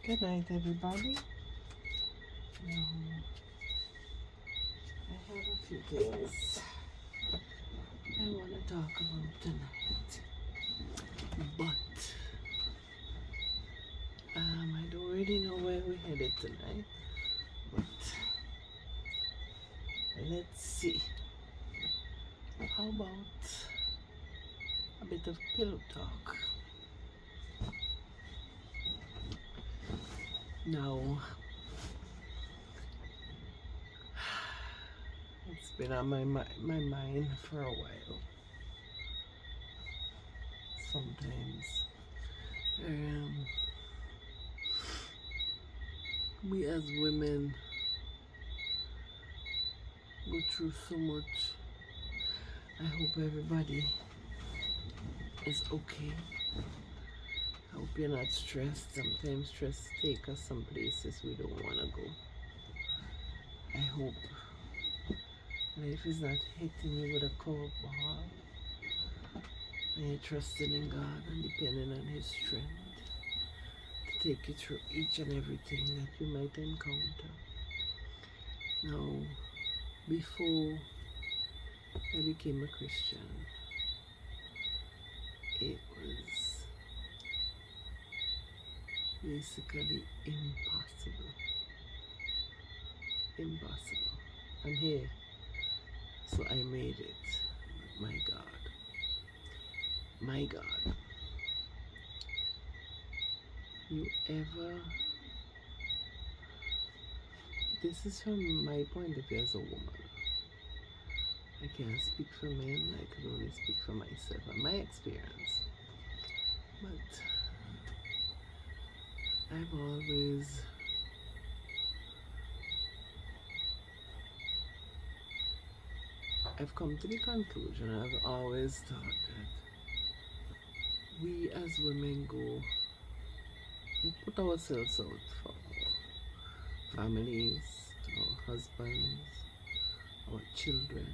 Good night, everybody. I have a few things I want to talk about tonight, but I don't really know where we're headed tonight, but let's see. How about a bit of pillow talk? Now, it's been on my mind for a while. Sometimes we as women go through so much. I hope everybody is okay. I hope you're not stressed. Sometimes stress takes us some places we don't want to go. I hope life is not hitting you with a cold ball, and you're trusting in God and depending on His strength to take you through each and everything that you might encounter. Now, before I became a Christian, it was basically impossible. Impossible. I'm here, so I made it. My God. My God. You ever... This is from my point of view as a woman. I can't speak for men, I can only speak for myself and my experience. But I've come to the conclusion, I've always thought that we as women we put ourselves out for our families, our husbands, our children.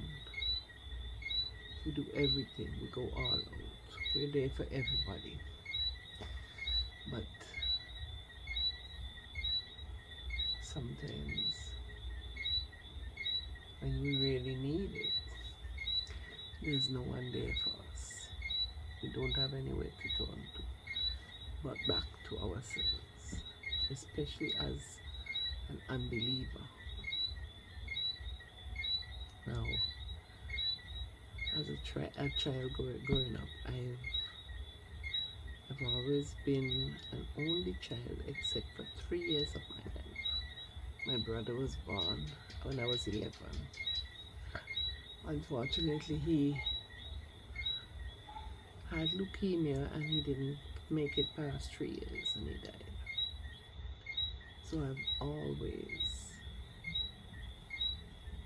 We do everything, we go all out. We're there for everybody. But sometimes when we really need it, there's no one there for us. We don't have anywhere to turn to but back to ourselves, especially as an unbeliever. Now, as a child growing up, I've always been an only child except for 3 years of my life. My brother was born when I was 11. Unfortunately, he had leukemia and he didn't make it past 3 years and he died. So I've always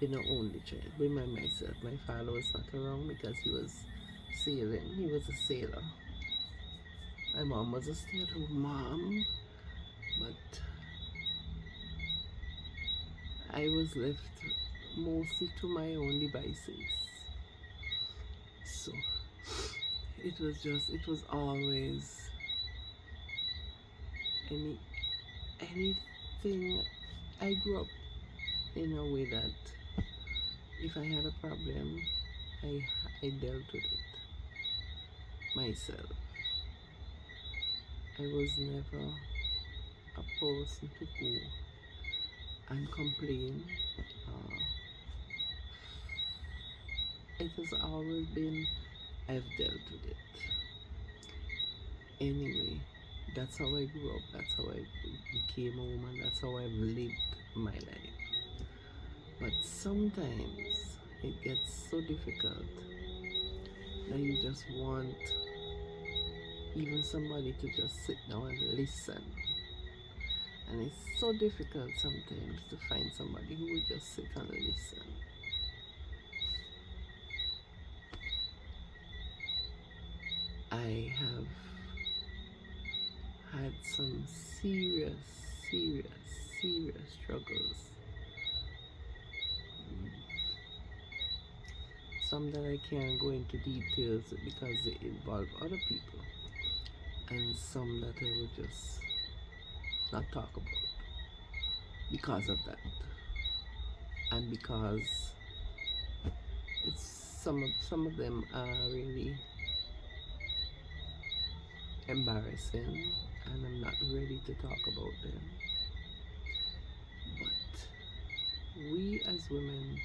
been an only child by myself. My father was not around because he was sailing. He was a sailor. My mom was a stay-at-home mom, but I was left mostly to my own devices. So it was always anything. I grew up in a way that if I had a problem, I dealt with it myself. I was never a person to go and complain. It has always been, I've dealt with it. Anyway, that's how I grew up, that's how I became a woman, that's how I've lived my life. But sometimes it gets so difficult that you just want even somebody to just sit down and listen. And it's so difficult sometimes to find somebody who will just sit and listen. I have had some serious struggles. Some that I can't go into details because they involve other people. And some that I will just not talk about because of that, and because it's some of them are really embarrassing, and I'm not ready to talk about them. But we as women,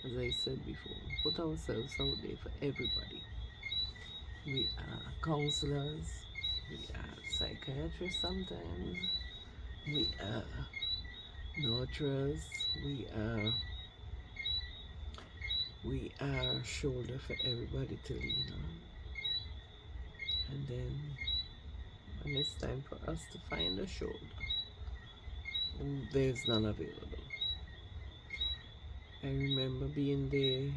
as I said before, put ourselves out there for everybody. We are counselors, we are psychiatrists sometimes, we are nurturers, we are a shoulder for everybody to lean on. And then when it's time for us to find a shoulder, there's none available. I remember being there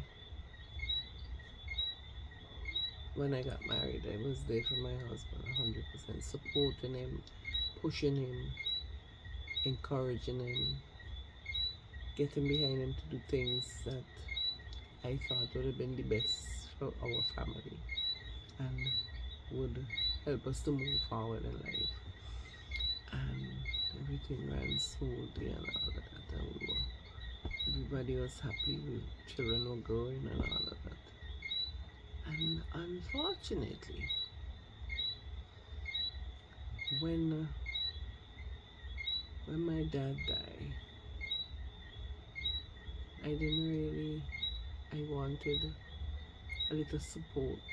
when I got married. I was there for my husband 100%, supporting him, pushing him, encouraging him, getting behind him to do things that I thought would have been the best for our family and would help us to move forward in life. And everything ran smoothly and all of that. And everybody was happy. Children were growing and all of that. And unfortunately, when my dad died, I wanted a little support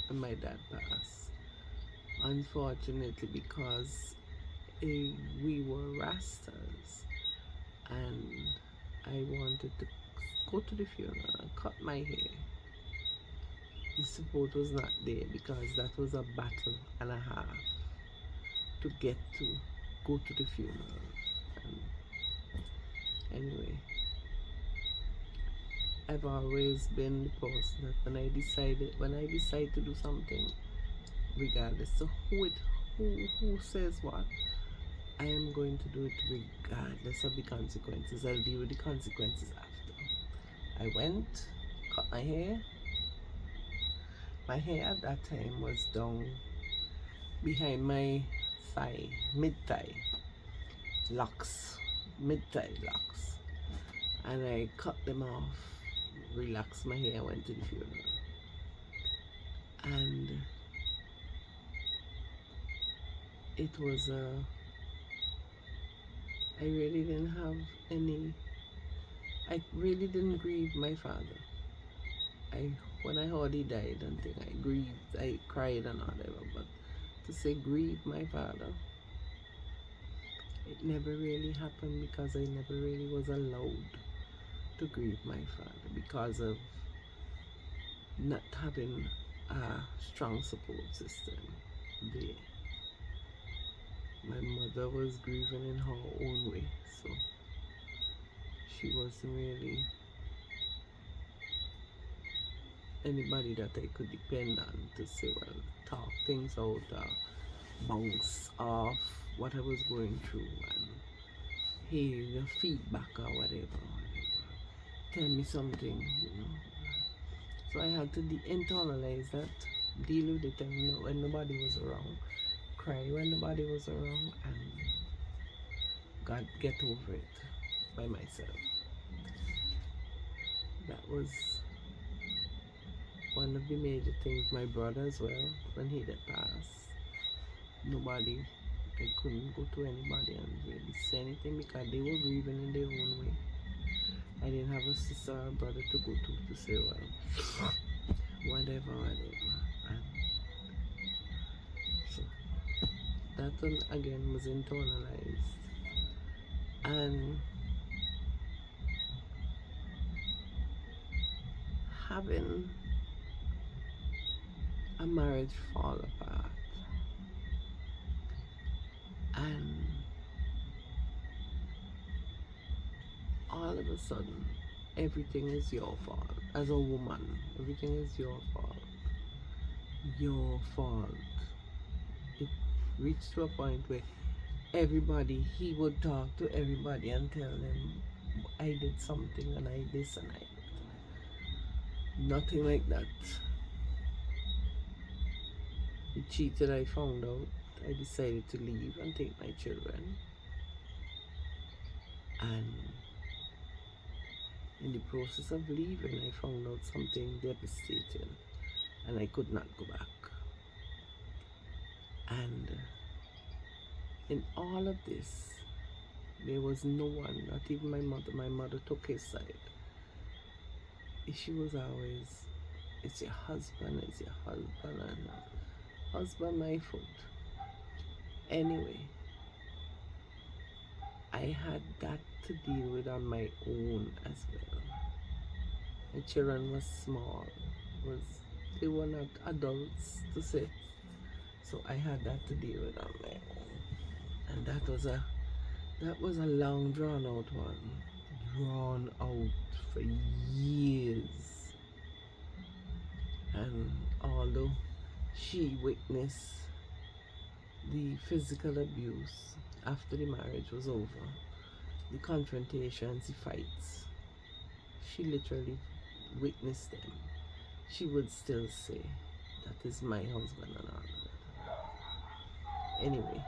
when my dad passed. Unfortunately, because we were Rastas, and I wanted to go to the funeral and cut my hair. The support was not there because that was a battle and a half to get to go to the funeral. And anyway, I've always been the person that when I decide to do something, regardless of who says what, I am going to do it regardless of the consequences. I'll deal with the consequences after. I went, cut my hair. My hair at that time was down behind my thigh, mid-thigh locks, mid-thigh locks. And I cut them off, relaxed my hair, went to the funeral. And it was I really didn't grieve my father. When I heard he died and thing, I grieved, I cried and whatever, but to say grieve my father, it never really happened because I never really was allowed to grieve my father because of not having a strong support system there. My mother was grieving in her own way, so she wasn't really anybody that I could depend on to say, well, talk things out or bounce off what I was going through and hear the feedback or whatever. Tell me something, So I had to internalize that, deal with it when nobody was around, cry when nobody was around, and God get over it by myself. That was one of the major things. My brother as well, when he did pass, I couldn't go to anybody and really say anything because they were grieving in their own way. I didn't have a sister or a brother to go to say, well, whatever. And so that one again was internalized. And having a marriage fall apart and all of a sudden everything is your fault. As a woman, everything is your fault. Your fault. It reached to a point where he would talk to everybody and tell them, I did something and I this and I that. Nothing like that. He cheated, I found out. I decided to leave and take my children. And in the process of leaving, I found out something devastating, and I could not go back. And in all of this, there was no one, not even my mother. My mother took his side. She was always, it's your husband, and husband my fault. Anyway, I had that to deal with on my own as well. My children were small, they were not adults to say, so I had that to deal with on my own, and that was a long drawn out one, drawn out for years. And although she witnessed the physical abuse after the marriage was over, the confrontations, the fights, she literally witnessed them, she would still say, that is my husband and all of that. Anyway,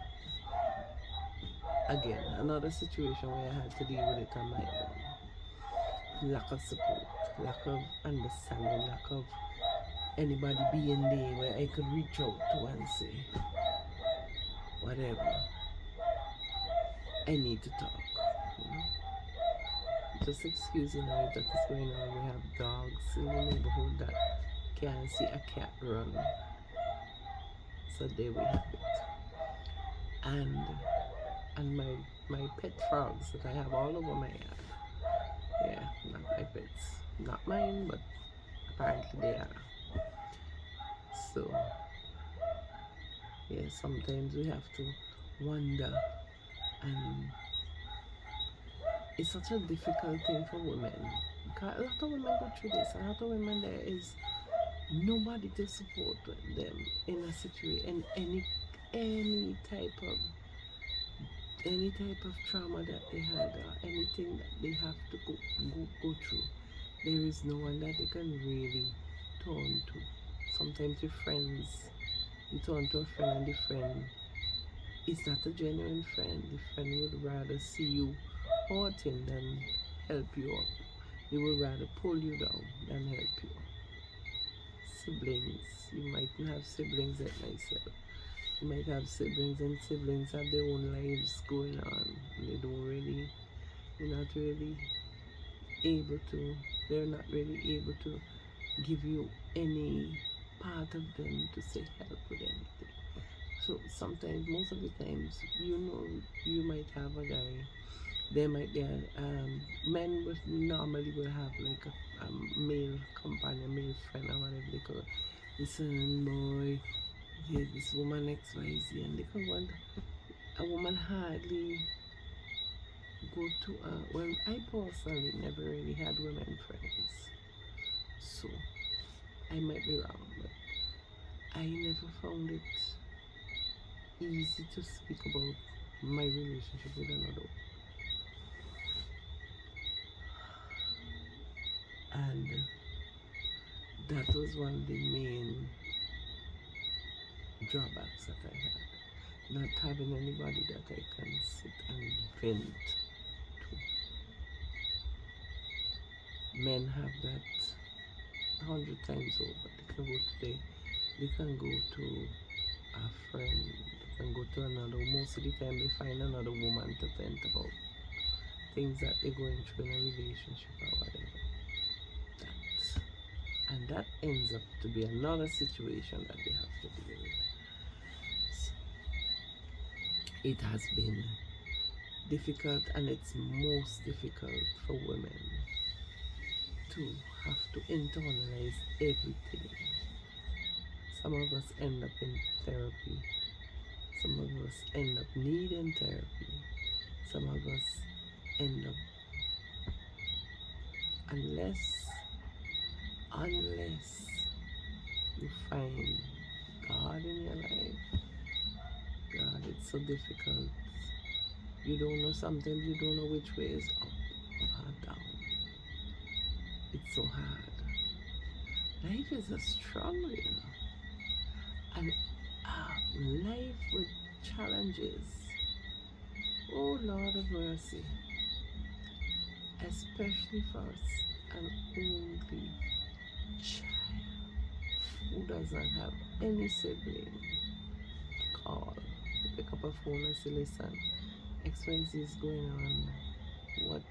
again, another situation where I had to deal with it on my own. Lack of support, lack of understanding, lack of anybody being there where I could reach out to and say, whatever, I need to talk. You know? Just excuse the noise that is going on. We have dogs in the neighborhood that can't see a cat run. So there we have it. And my pet frogs that I have all over my yard. Yeah, not my pets. Not mine, but apparently they are. So yeah, sometimes we have to wonder, and it's such a difficult thing for women, because a lot of women go through this. A lot of women, there is nobody to support them in a situation, in any type of trauma that they had, or anything that they have to go through. There is no one that they can really turn to. Sometimes your friends, you turn to a friend, and the friend is not a genuine friend. The friend would rather see you hurting than help you up. They would rather pull you down than help you up. Siblings, you might have siblings like myself. You might have siblings, and siblings have their own lives going on. You're not really able to, they're not really able to give you any part of them to say help with anything. So sometimes, most of the times, you might have a guy, there might be men normally will have like a male companion, male friend, or whatever they call it. Listen, boy, yeah, this woman XYZ, and they can wonder, a woman hardly go to well, I personally never really had women friends, so I might be wrong, but I never found it easy to speak about my relationship with another woman. And that was one of the main drawbacks that I had, not having anybody that I can sit and vent to. Men have that 100 times over. They can go to a friend, they can go to another. Most of the time they find another woman to vent about things that they're going through in a relationship or whatever. And that ends up to be another situation that they have to deal with. So it has been difficult, and it's most difficult for women to have to internalize everything. Some of us end up in therapy. Some of us end up needing therapy. Some of us end up, unless you find God in your life, God, it's so difficult. You don't know, sometimes you don't know which way is up or down. It's so hard. Life is a struggle, you know. And life with challenges. Oh Lord of mercy, especially for an only child who does not have any sibling. Call, pick up a phone and say, listen, XYZ is going on. What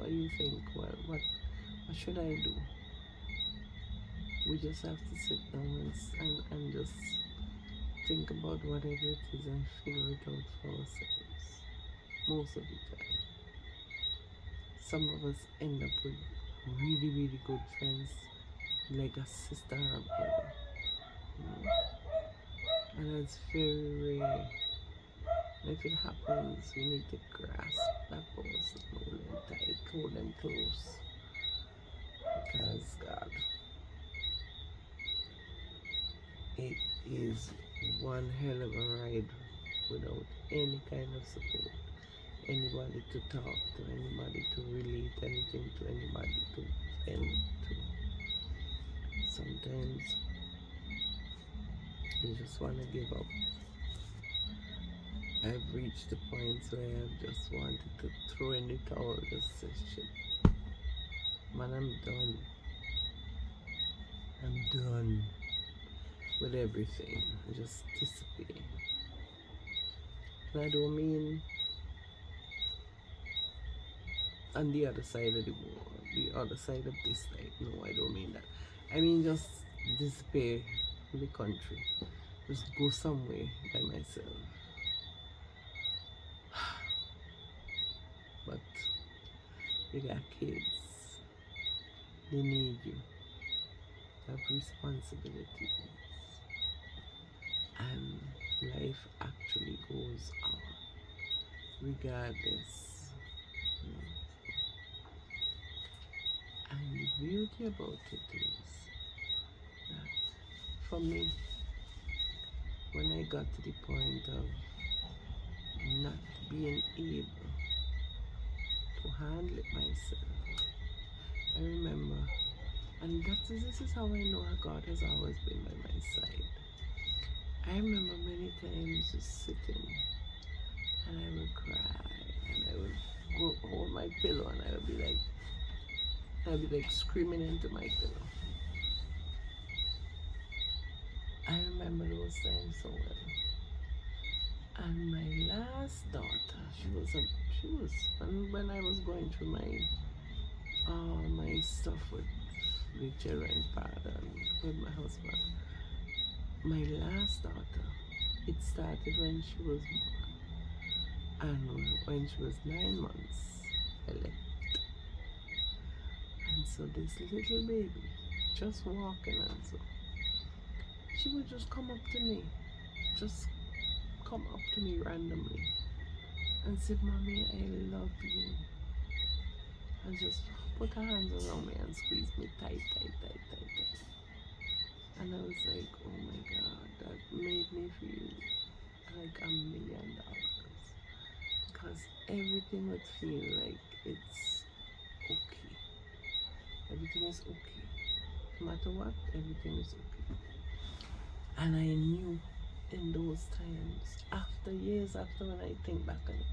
do you think? What should I do? We just have to sit down and just think about whatever it is and figure it out for ourselves. Most of the time. Some of us end up with really, really good friends, like a sister or a brother. You know? And it's very rare. And if it happens, we need to grasp that person, hold them tight, hold them close. Because God, it is one hell of a ride without any kind of support. Anybody to talk to, anybody to relate anything to, anybody to vent to. Sometimes you just want to give up. I've reached the point where I've just wanted to throw in the towel, just say shit. Man, I'm done. I'm done with everything. I just disappear. And I don't mean on the other side of the world, the other side of this life. No, I don't mean that. I mean just disappear in the country. Just go somewhere by myself. But you got kids. They need you. You have responsibilities. And life actually goes on regardless. You know. And the beauty about it is that for me, when I got to the point of not being able to handle it myself, I remember, and this is how I know God has always been by my side. I remember many times just sitting and I would cry and I would go hold my pillow and I'd be like screaming into my pillow. I remember those times so well. And my last daughter, she was when I was going through my stuff with Jerry and father and with my husband. My last daughter, it started when she was born. And when she was 9 months, I left. And so this little baby, just walking and so, she would just come up to me. Just come up to me randomly and said, Mommy, I love you. And just put her hands around me and squeeze me tight. And I was like, oh my God, that made me feel like $1 million. Because everything would feel like it's okay. Everything is okay. No matter what, everything is okay. And I knew in those times, years after when I think back on it,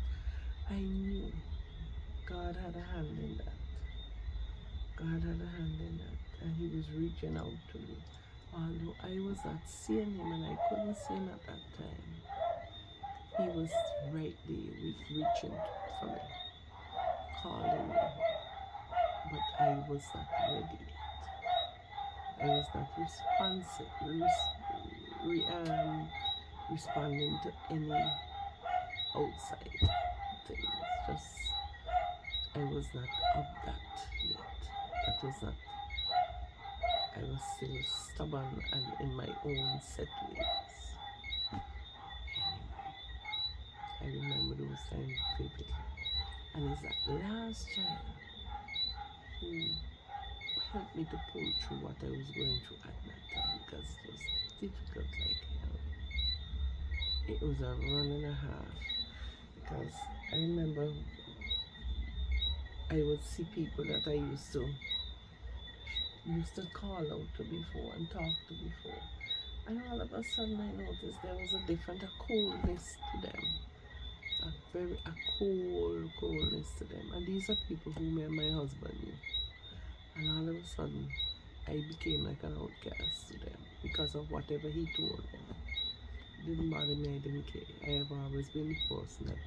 I knew God had a hand in that. God had a hand in that. And He was reaching out to me. Although I was not seeing Him and I couldn't see Him at that time, He was right there reaching for me, calling me. But I was not ready yet. I was not responding to any outside things. Just, I was not of that yet. That was not, I was still stubborn and in my own set ways. Anyway, I remember those times vividly. And it's that last child who helped me to pull through what I was going through at that time, because it was difficult like hell. It was a run and a half, because I remember I would see people that I used to call out to before and talk to before, And all of a sudden I noticed there was a different, a coolness to them. A coolness to them. And these are people who me and my husband knew. And all of a sudden I became like an outcast to them because of whatever he told them. It didn't bother me, I didn't care. I have always been the person that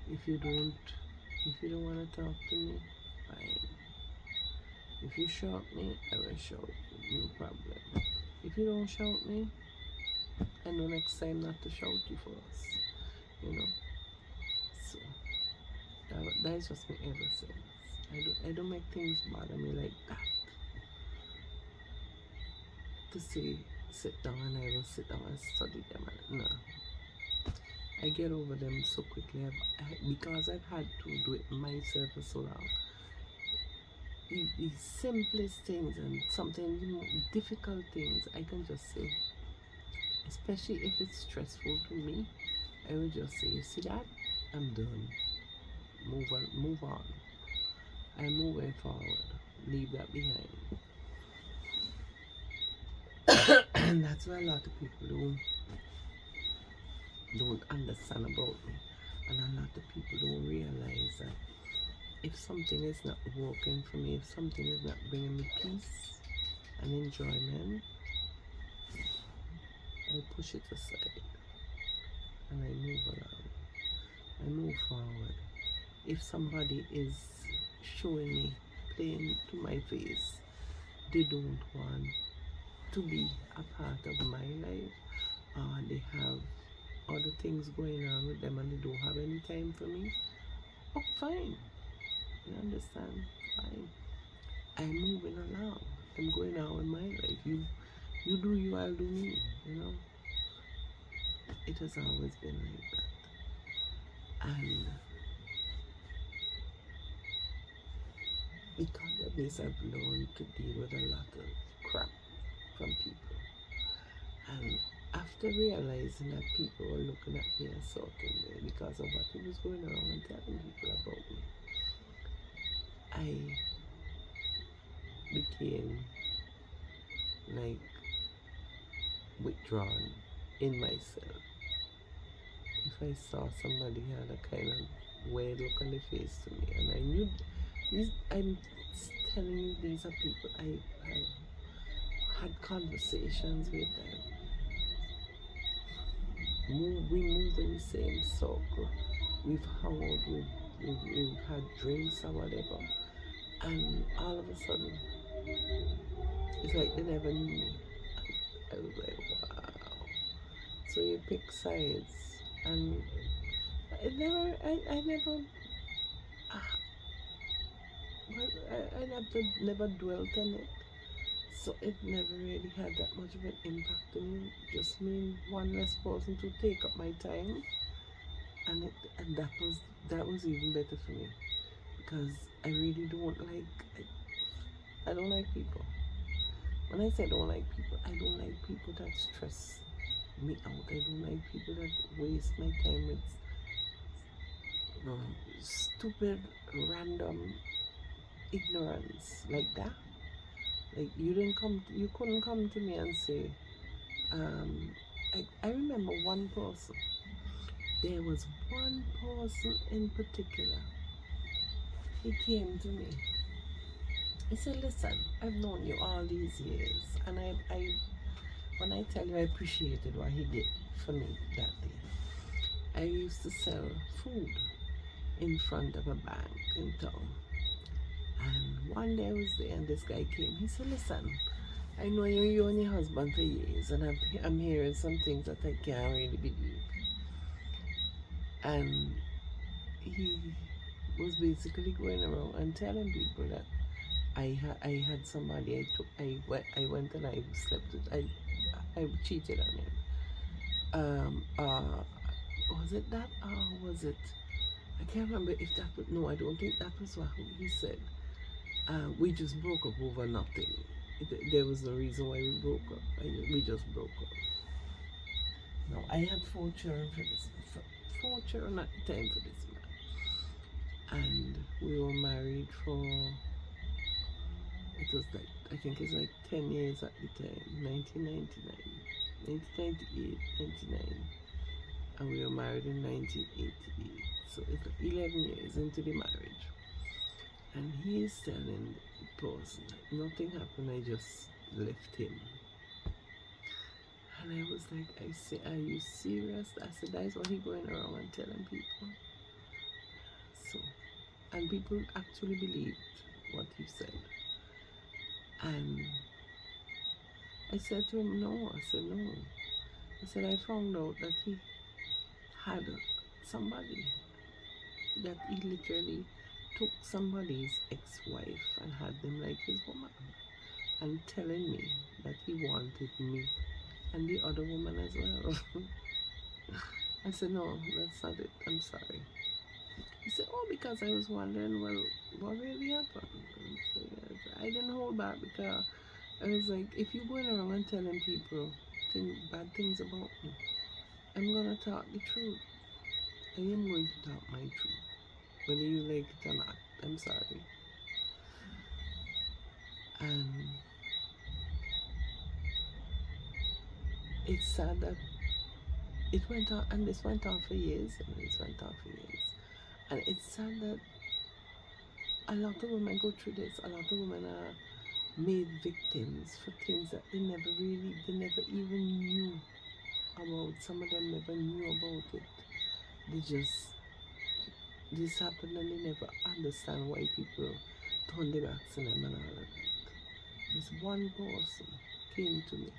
if you don't want to talk to me, fine. If you shout me, I will shout you, no problem. If you don't shout me, I know next time not to shout you first, you know. So that is just me ever since. I don't make things bother me like that. To say sit down and I will sit down and study them. No, I get over them so quickly. Because I've had to do it myself for so long. The simplest things and sometimes the more difficult things, I can just say, especially if it's stressful to me, I will just say, you see that? I'm done. Move on. I'm moving forward. Leave that behind. And that's why a lot of people don't understand about me. And a lot of people don't realize that if something is not working for me, if something is not bringing me peace and enjoyment, I push it aside and I move along. I move forward. If somebody is showing me, playing to my face, they don't want to be a part of my life, or they have other things going on with them and they don't have any time for me, oh fine, you understand, fine, I'm moving along, I'm going on with my life. You do you, I'll do me, you know. It has always been like that. And because of this, I've learned to deal with a lot of crap from people. And after realizing that people were looking at me a certain way because of what was going on and telling people about me, I became like withdrawn in myself. If I saw somebody had a kind of weird look on their face to me, and I knew these, I'm telling you, these are people I have had conversations with them. We move in the same circle. We've hung out, we've had drinks or whatever, and all of a sudden, it's like they never knew me. I was like, wow. So you pick sides, and I never, never dwelt on it. So it never really had that much of an impact on me. Just mean one less person to take up my time, and that was even better for me because I really don't like. I don't like people. When I say I don't like people, I don't like people that stress me out. I don't like people that waste my time with stupid, random ignorance like that. Like you couldn't come to me and say, I remember one person. There was one person in particular. He came to me. He said, "Listen, I've known you all these years, and when I tell you I appreciated what he did for me that day, I used to sell food in front of a bank in town. And one day I was there and this guy came. He said, listen, I know you and your husband for years and I'm hearing some things that I can't really believe." And he was basically going around and telling people that I had somebody I went and I slept with, I cheated on him. Was it that, or was it, I can't remember if that was, no, I don't think that was what he said. We just broke up over nothing. There was no reason why we broke up. We just broke up. Now, I had 4 children for this, 4 children at the time for this man. And we were married for, it was like, I think it's like 10 years at the time, 1999. 1998, 99, and we were married in 1988. So it's 11 years into the marriage. And he is telling the person that nothing happened, I just left him. And I was like, I say, are you serious? I said, that's what he going around and telling people. So, and people actually believed what he said. And I said to him, no. I said, no. I said, I found out that he had somebody, that he literally took somebody's ex-wife and had them like his woman, and telling me that he wanted me and the other woman as well. I said, no, that's not it. I'm sorry. He said, oh, because I was wondering, well, what really happened? And so, yes, I didn't hold back because I was like, if you're going around and telling people bad things about me, I'm going to talk the truth. I am going to talk my truth. Whether you like it or not, I'm sorry. And it's sad that it went on, and this went on for years, and this went on for years. And it's sad that a lot of women go through this. A lot of women are made victims for things that they never even knew about. Some of them never knew about it. They just, this happened and they never understand why people turn their backs on them and all of that. This one person came to me,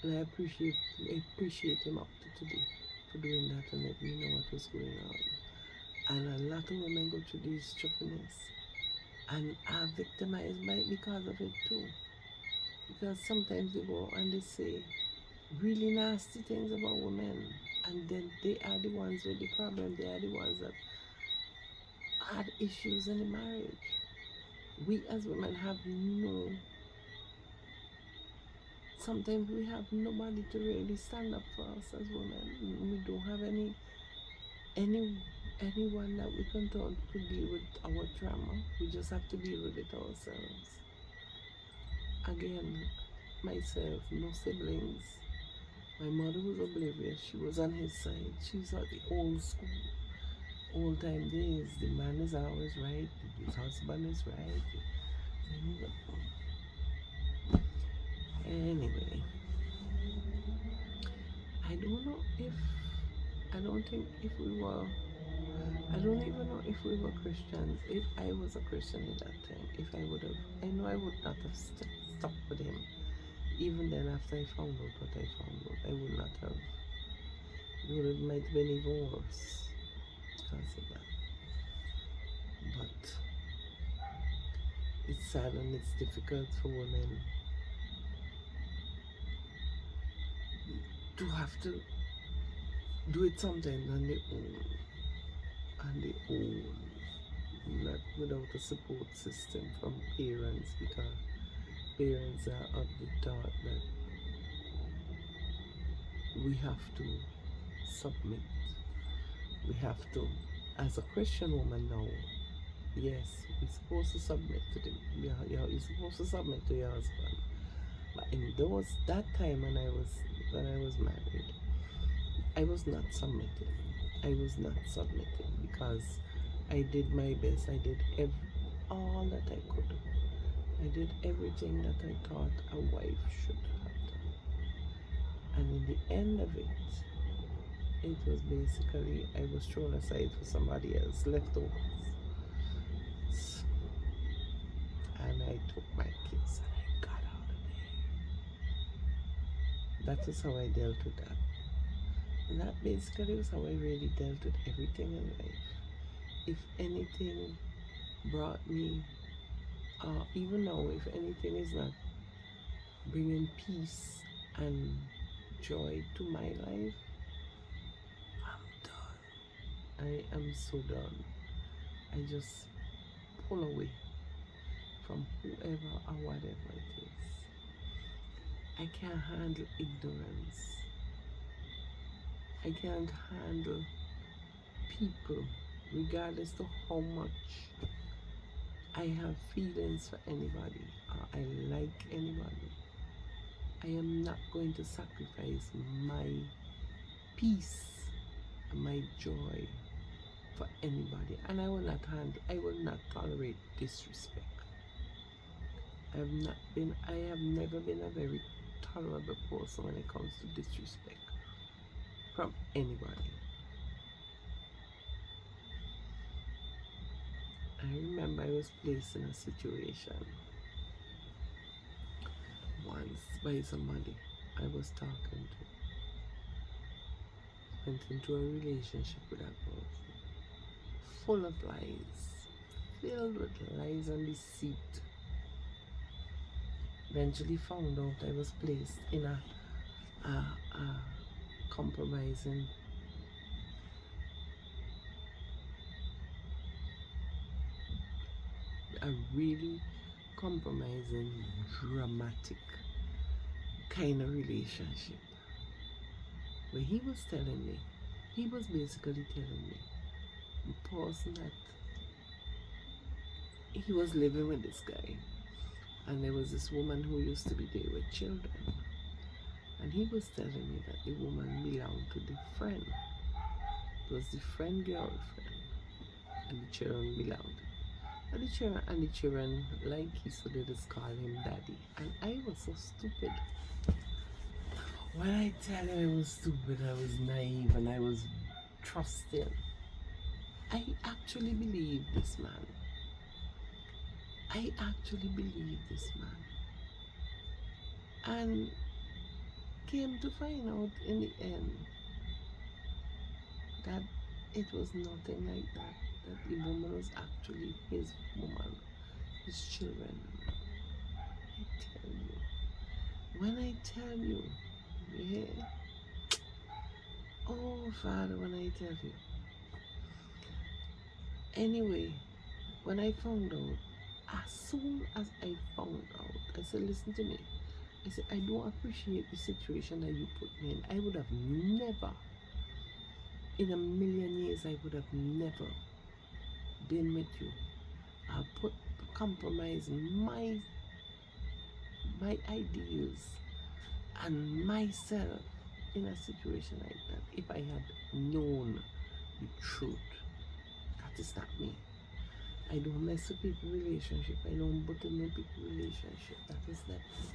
and I appreciate him up to today for doing that and letting me know what was going on. And a lot of women go through these stubbornness and are victimized by it because of it too. Because sometimes they go and they say really nasty things about women, and then they are the ones with the problem. They are the ones that had issues in the marriage. We as women have sometimes we have nobody to really stand up for us as women. We don't have anyone that we can talk to deal with our trauma. We just have to deal with it ourselves. Again, myself, no siblings. My mother was oblivious. She was on his side. She's at the old school, old time days. The man is always right. His husband is right. Anyway, I don't know if, I don't think if we were, I don't even know if we were Christians. If I was a Christian at that time, if I would have, I know I would not have stuck with him. Even then, after I found out what I found out, I would not have. It might have been even worse because of that. But it's sad and it's difficult for women to have to do it sometimes on their own, not without a support system from parents, because parents are of the thought that we have to submit. We have to, as a Christian woman now, yes, we're supposed to submit to them. You're supposed to submit to your husband. But in that time when I was married, I was not submitting. I was not submitting because I did my best. I did all that I could. I did everything that I thought a wife should have done. And in the end of it, it was basically I was thrown aside for somebody else, leftovers. And I took my kids and I got out of there. That is how I dealt with that. And that basically was how I really dealt with everything in life. If anything brought me, even now, if anything is not bringing peace and joy to my life, I'm done. I am so done. I just pull away from whoever or whatever it is. I can't handle ignorance. I can't handle people, regardless of how much I have feelings for anybody or I like anybody. I am not going to sacrifice my peace and my joy for anybody, and I will not tolerate disrespect. I have never been a very tolerable person when it comes to disrespect from anybody. I remember I was placed in a situation once by somebody I was talking to. Went into a relationship with that person, full of lies, filled with lies and deceit. Eventually found out I was placed in a compromising a really compromising, dramatic kind of relationship where he was basically telling me the person that he was living with this guy, and there was this woman who used to be there with children, and he was telling me that the woman belonged to the friend. It was the friend girlfriend, and the children belonged to and the children, like he so they just call him daddy. And I was so stupid. When I tell you I was stupid, I was naive and I was trusting. I actually believed this man. And came to find out in the end that it was nothing like that. That the woman was actually his woman, his children. When I tell you, yeah. Oh, Father, when I tell you. Anyway, when I found out, as soon as I found out, I said, listen to me. I said, I don't appreciate the situation that you put me in. I would have never, in a million years, I would have never been with you. I compromise my ideals and myself in a situation like that if I had known the truth. That is not me. I don't mess with people's relationship. I don't butt in people's relationship. That is not me.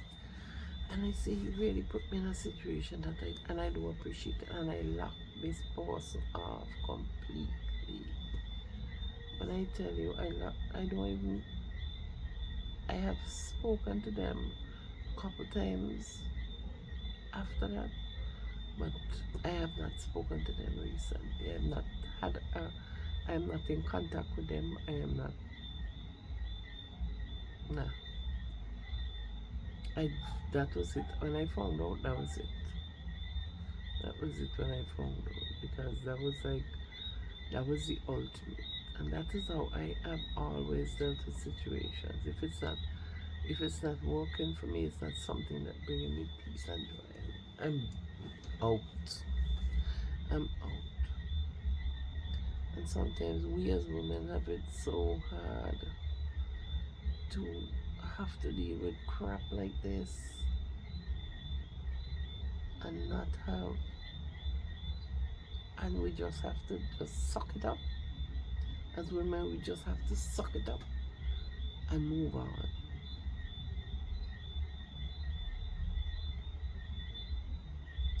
And I say, you really put me in a situation that I do appreciate it, and I lock this person off completely. When I tell you, I have spoken to them a couple times after that, but I have not spoken to them recently. I am not in contact with them. I am not, nah. That was it. When I found out, that was it. That was it when I found out, because that was the ultimate. And that is how I have always dealt with situations. If it's not working for me, it's not something that bringing me peace and joy, I'm out. And sometimes we as women have it so hard to have to deal with crap like this and not have, and we just have to just suck it up. As women, we just have to suck it up and move on.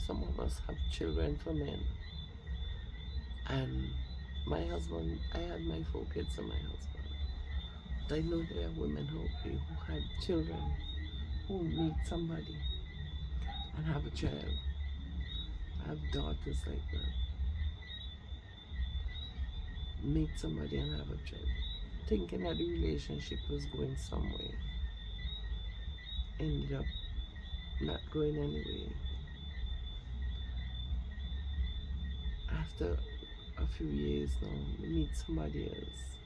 Some of us have children for men, and my husband, I had my 4 kids and my husband. But I know there are women who had children who meet somebody and have a child. I have daughters like that. Meet somebody and have a child, thinking that the relationship was going somewhere. Ended up not going anywhere. After a few years now, you meet somebody else,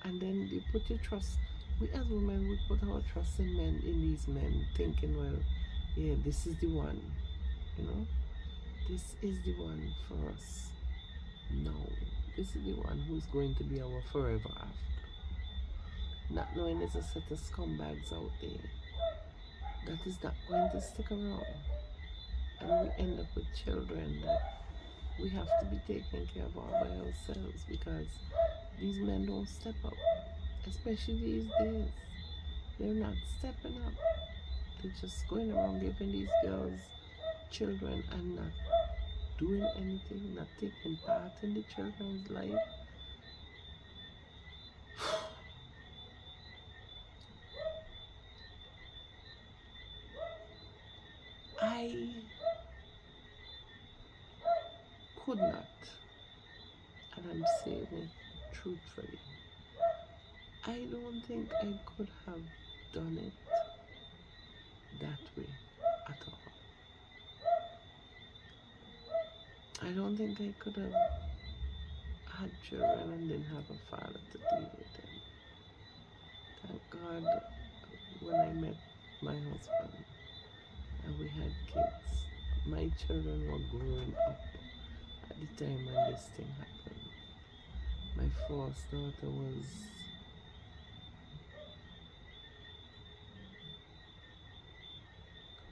and then you put your trust. We as women, we put our trust in these men, thinking, well, yeah, this is the one, this is the one for us. No, this is the one who's going to be our forever after. Not knowing there's a set of scumbags out there that is not going to stick around. And we end up with children that we have to be taking care of all by ourselves because these men don't step up, especially these days. They're not stepping up. They're just going around giving these girls children and not doing anything, not taking part in the children's life. I could not, and I'm saying it truthfully, I don't think I could have done it that way at all. I don't think I could have had children and didn't have a father to deal with them. Thank God when I met my husband and we had kids, my children were growing up at the time when this thing happened. My first daughter was,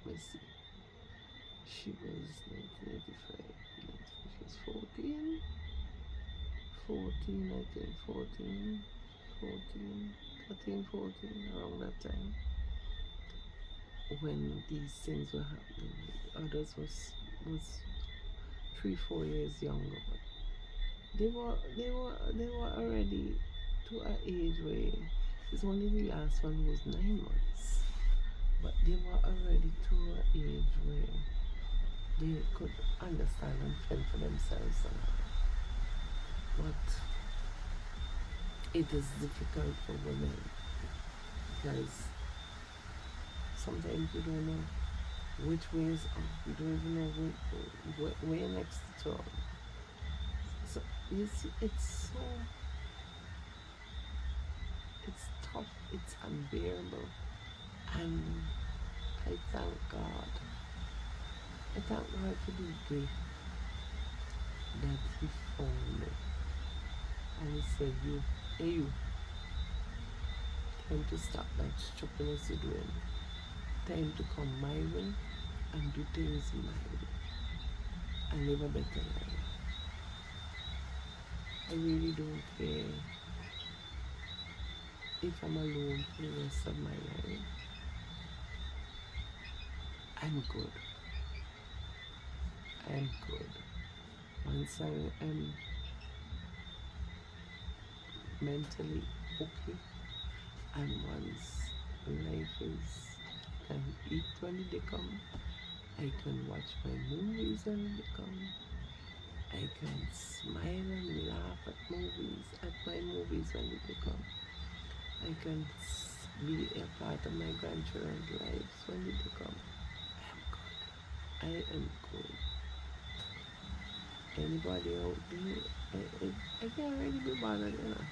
let me see, she was 1985, she was 14, I think, 14, around that time when these things were happening. Others was 3-4 years younger, but they were already to an age where it's only the last one who was 9 months, but they were already to an age where they could understand and fend for themselves and all. But it is difficult for women because sometimes you don't know which way is up. You don't even know where next to turn. So you see, it's tough, it's unbearable, and I thank God. I thank God for the day that He found me, and He said, hey you, time to stop that stupidness you're doing. Time to come my way and do things my way and live a better life. I really don't care if I'm alone for the rest of my life. I'm good. I'm good. Once I am mentally okay, and once life is, I can eat when they come, I can watch my movies when they come, I can smile and laugh at my movies when they come, I can be a part of my grandchildren's lives when they come. I am good. I am good. Anybody out there, I can't really be bothered, you know.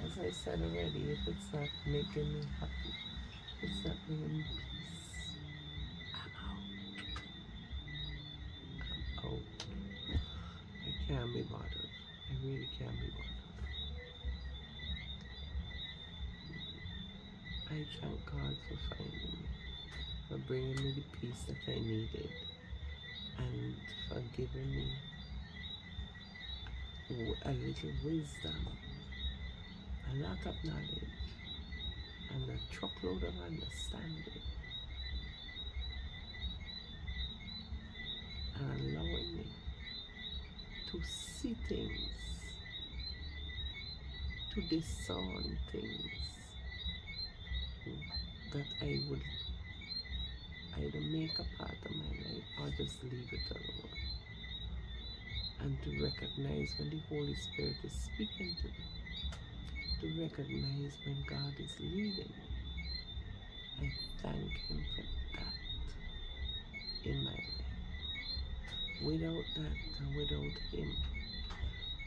As I said already, if it's not making me happy, it's not bringing me peace, I'm out. I'm out. I can't be bothered. I really can't be bothered. I thank God for finding me, for bringing me the peace that I needed, and for giving me a little wisdom, a lot of knowledge, and a truckload of understanding, and allowing me to see things, to discern things that I would either make a part of my life or just leave it alone. And to recognize when the Holy Spirit is speaking to me, to recognize when God is leading me. I thank Him for that in my life. Without that and without Him,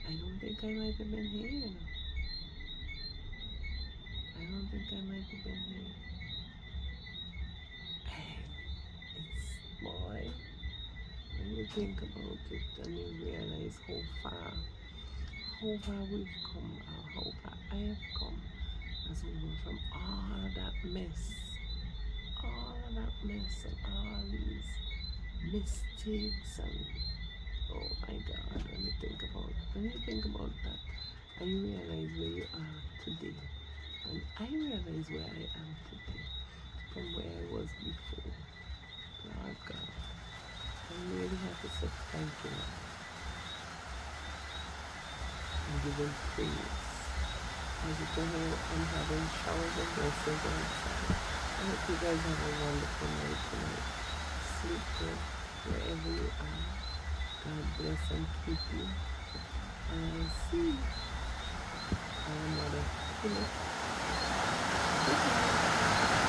I don't think I might have been here, you know. I don't think I might have been here. It's, boy, when you think about it and you realize how far we've come, or how far I have come as a woman from all that mess all of that mess and all these mistakes and oh my God, when you think about that and you realize where you are today, and I realize where I am today from where I was before. Lord God, I really have to say thank you and give him praise. As you can hear, I'm having showers and blessings outside. I hope you guys have a wonderful night tonight. Sleep good wherever you are. God bless and keep you. And I'll see you on another. Good night.